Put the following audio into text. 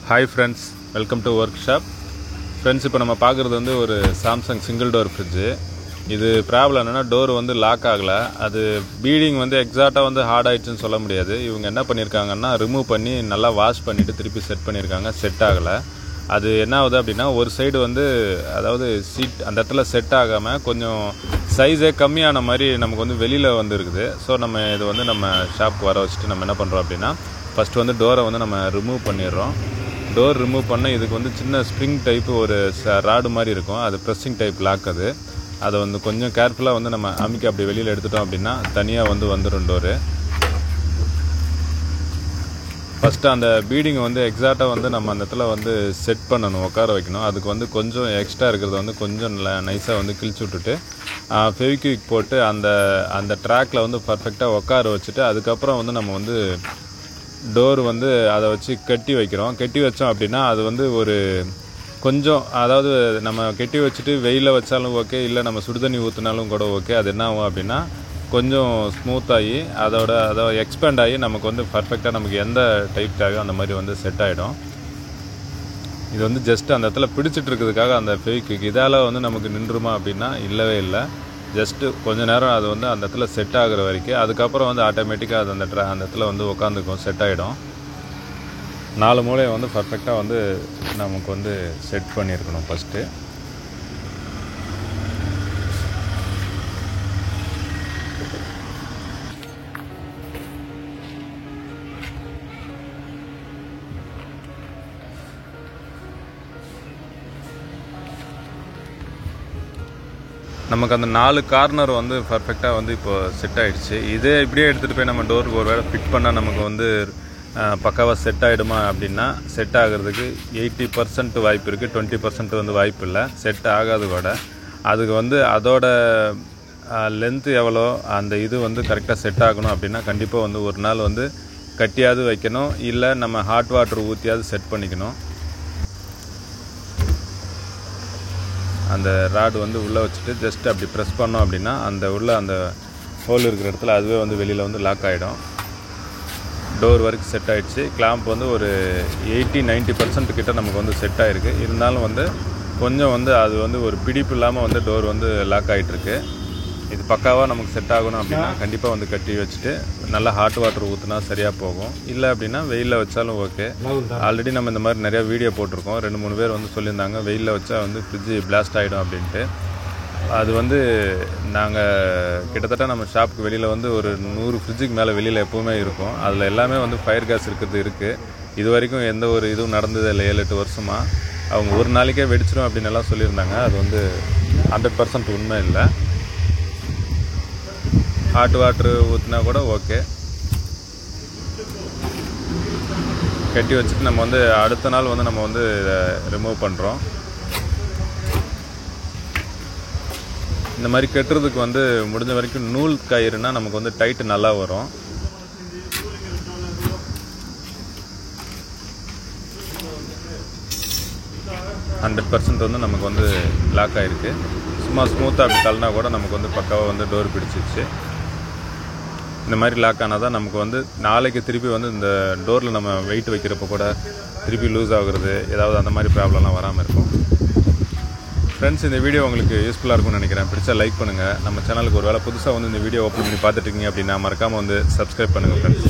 Hi friends, welcome to workshop. Friends, இப்போ நம்ம பார்க்குறது வந்து ஒரு சாம்சங் சிங்கிள் டோர் ஃப்ரிட்ஜு. இது ப்ராப்ளம் என்னென்னா டோர் வந்து லாக் ஆகலை. அது பீடிங் வந்து எக்ஸாக்டாக வந்து ஹார்ட் ஆகிடுச்சுன்னு சொல்ல முடியாது. இவங்க என்ன பண்ணியிருக்காங்கன்னா ரிமூவ் பண்ணி நல்லா வாஷ் பண்ணிவிட்டு திருப்பி செட் பண்ணியிருக்காங்க. செட் ஆகலை. அது என்ன ஆகுது அப்படின்னா ஒரு சைடு வந்து அதாவது சீட் அந்த இடத்துல செட் ஆகாமல் கொஞ்சம் சைஸே கம்மியான மாதிரி நமக்கு வந்து வெளியில் வந்து இருக்குது. ஸோ நம்ம இது வந்து நம்ம ஷாப்புக்கு வர வச்சுட்டு நம்ம என்ன பண்ணுறோம் அப்படின்னா ஃபஸ்ட்டு வந்து டோரை வந்து நம்ம ரிமூவ் பண்ணிடுறோம். டோர் ரிமூவ் பண்ண இதுக்கு வந்து சின்ன ஸ்ப்ரிங் டைப்பு ஒரு ராடு மாதிரி இருக்கும். அது ப்ரெஸ்ஸிங் டைப் லாக். அதை வந்து கொஞ்சம் கேர்ஃபுல்லாக வந்து நம்ம அமுக்கி அப்படி வெளியில் எடுத்துட்டோம் அப்படின்னா தனியாக வந்து வந்துடும் டோரு. ஃபஸ்ட்டு அந்த பீடிங்கை வந்து எக்ஸாக்டாக வந்து நம்ம அந்த இடத்துல வந்து செட் பண்ணணும், உட்கார வைக்கணும். அதுக்கு வந்து கொஞ்சம் எக்ஸ்ட்ரா இருக்கிறத வந்து கொஞ்சம் நைஸாக வந்து கிழிச்சு விட்டுட்டு ஃபெவிக்விக் போட்டு அந்த அந்த ட்ராக்கில் வந்து பர்ஃபெக்டாக உட்கார வச்சுட்டு அதுக்கப்புறம் வந்து நம்ம வந்து டோர் வந்து அதை வச்சு கட்டி வைக்கிறோம். கட்டி வச்சோம் அப்படின்னா அது வந்து ஒரு கொஞ்சம் அதாவது நம்ம கட்டி வச்சுட்டு வெயிலில் வச்சாலும் ஓகே, இல்லை நம்ம சுடுதண்ணி ஊற்றினாலும் கூட ஓகே. அது என்ன ஆகும் அப்படின்னா கொஞ்சம் ஸ்மூத்தாகி அதை எக்ஸ்பேண்ட் ஆகி நமக்கு வந்து பர்ஃபெக்டாக நமக்கு எந்த டைப் தேவையோ அந்த மாதிரி வந்து செட் ஆகிடும். இது வந்து ஜஸ்ட் அந்த இடத்துல பிடிச்சிட்டு இருக்கிறதுக்காக அந்த ஃபெவிக்விக் இதால் வந்து நமக்கு நின்றுமா அப்படின்னா இல்லவே இல்லை. ஜஸ்ட்டு கொஞ்சம் நேரம் அது வந்து அந்த இடத்துல செட் ஆகிற வரைக்கும், அதுக்கப்புறம் வந்து ஆட்டோமேட்டிக்காக அது அந்த இடத்துல வந்து உட்காந்துக்கும், செட் ஆகிடும். 4 மூலையை வந்து பர்ஃபெக்டாக வந்து நமக்கு வந்து செட் பண்ணியிருக்கணும் ஃபஸ்ட்டு. நமக்கு அந்த 4 கார்னர் வந்து பர்ஃபெக்டாக வந்து இப்போது செட் ஆகிடுச்சு. இதே இப்படியே எடுத்துகிட்டு போய் நம்ம டோருக்கு ஒரு வேளை ஃபிட் பண்ணால் நமக்கு வந்து பக்காவாக செட் ஆகிடுமா அப்படின்னா செட் ஆகிறதுக்கு 80% வாய்ப்பு இருக்குது, 20% வந்து வாய்ப்பு இல்லை. செட் ஆகாது கூட. அதுக்கு வந்து அதோட லென்த்து எவ்வளோ அந்த இது வந்து கரெக்டாக செட் ஆகணும் அப்படின்னா கண்டிப்பாக வந்து ஒரு நாள் வந்து கட்டியாவது வைக்கணும், இல்லை நம்ம ஹாட் வாட்டர் ஊற்றியாவது செட் பண்ணிக்கணும். அந்த ராடு வந்து உள்ளே வச்சுட்டு ஜஸ்ட் அப்படி ப்ரெஸ் பண்ணோம் அப்படின்னா அந்த உள்ளே அந்த ஹோல் இருக்கிற இடத்துல அதுவே வந்து வெளியில் வந்து லாக் ஆகிடும். டோர் வரைக்கும் செட் ஆகிடுச்சு. கிளாம்ப் வந்து ஒரு 80-90% கிட்ட நமக்கு வந்து செட் ஆகிருக்கு. இருந்தாலும் வந்து கொஞ்சம் வந்து அது வந்து ஒரு பிடிப்பு இல்லாமல் வந்து டோர் வந்து லாக் ஆகிட்டுருக்கு. இது பக்காவாக நமக்கு செட் ஆகணும் அப்படின்னா கண்டிப்பாக வந்து கட்டி வச்சுட்டு நல்லா ஹாட் வாட்டர் ஊற்றினா சரியாக போகும். இல்லை அப்படின்னா வெயிலில் வச்சாலும் ஓகே. ஆல்ரெடி நம்ம இந்த மாதிரி நிறையா வீடியோ போட்டிருக்கோம். 2-3 பேர் வந்து சொல்லியிருந்தாங்க வெயிலில் வச்சா வந்து ஃப்ரிட்ஜு பிளாஸ்ட் ஆகிடும் அப்படின்ட்டு. அது வந்து நாங்கள் கிட்டத்தட்ட நம்ம ஷாப்புக்கு வெளியில் வந்து ஒரு 100 ஃப்ரிட்ஜுக்கு மேலே வெளியில் எப்போவுமே இருக்கும். அதில் எல்லாமே வந்து ஃபயர் கேஸ் இருக்குது. இது வரைக்கும் எந்த ஒரு இதுவும் நடந்தது இல்லை. 7-8 வருஷமாக அவங்க ஒரு நாளைக்கே வெடிச்சிடும் அப்படின்னு எல்லாம் சொல்லியிருந்தாங்க. அது வந்து 100% உண்மை இல்லை. ஹாட் வாட்ரு ஊற்றினா கூட ஓகே. கட்டி வச்சுட்டு நம்ம வந்து அடுத்த நாள் வந்து நம்ம வந்து ரிமூவ் பண்ணுறோம். இந்த மாதிரி கட்டுறதுக்கு வந்து முடிஞ்ச வரைக்கும் நூல் கயிறுனா நமக்கு வந்து டைட்டு நல்லா வரும். வந்து நமக்கு வந்து லாக் ஆகிருக்கு. சும்மா ஸ்மூத்தாக அப்படி தள்ளினா கூட நமக்கு வந்து பக்காவாக வந்து டோர் பிடிச்சிச்சு. இந்த மாதிரி லாக் ஆனால் தான் நமக்கு வந்து நாளைக்கு திருப்பி வந்து இந்த டோரில் நம்ம வெயிட் வைக்கிறப்போ கூட திருப்பி லூஸ் ஆகுறது ஏதாவது அந்த மாதிரி ப்ராப்ளம்லாம் வராமல் இருக்கும். ஃப்ரெண்ட்ஸ், இந்த வீடியோ உங்களுக்கு யூஸ்ஃபுல்லாக இருக்கும்னு நினைக்கிறேன். பிடிச்சா லைக் பண்ணுங்கள். நம்ம சேனலுக்கு ஒரு வேளை புதுசாக வந்து இந்த வீடியோ ஓப்பன் பண்ணி பார்த்துட்டு இருக்கீங்க அப்படின்னா மறக்காமல் வந்து சப்ஸ்கிரைப் பண்ணுங்கள் ஃப்ரெண்ட்ஸ்.